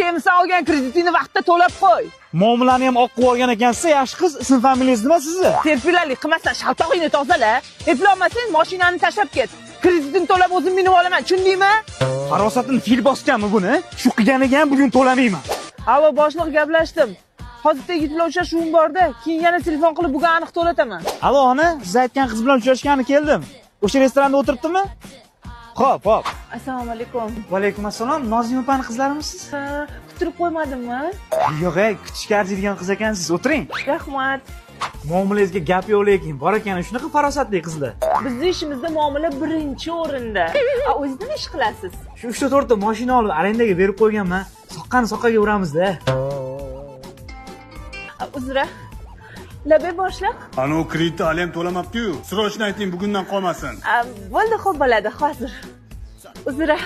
endi sen olgan kreditingni vaqtida to'lab qo'y. Muomalani ham oq qilib olgan ekansiz, yaxshi qiz. Ism familiyangiz nima sizni? Serpilalik qilmasdan shaltog'ingni tozala. Eplolmasang mashinani tashlab ket. Kreditingni to'lab o'zim minib olaman, tushundingmi? Farosatini fil bosganmi buni? Shu qilganiga ham bugun to'lamayman. Avo boshliq gaplashdim. Hozir tegishli uchrashuvim borda, keyin yana telefon qilib bugun aniq to'lataman. Alo, ona, siz aytgan qiz bilan uchrashgani keldim. O'sha restoranda o'tiribdimi? Xo'p. Assalomu alaykum. Va alaykum assalom. Nozima opani qizlarimisiz? Ha, kutirib qo'ymadimmi? Yo'q, kutishga arziydigan qiz ekansiz. O'tiring. Rahmat. Muomalangizga gap yo'q lekin, bor ekan shunaqa farosatli qizlar. Bizning ishimizda muomala birinchi o'rinda. O'zingiz nima ish qilasiz? Shu 3-4 ta mashina olib arendaga berib qo'yganman. Soqqani soqqaga uramiz-da. Uzra. Labay boshliq. Ana u kreditni hali ham to'lamabdi-yu. Srochni ayting, bugundan qolmasin. Bo'ldi, xo'p bo'ladi, hozir. Uzra.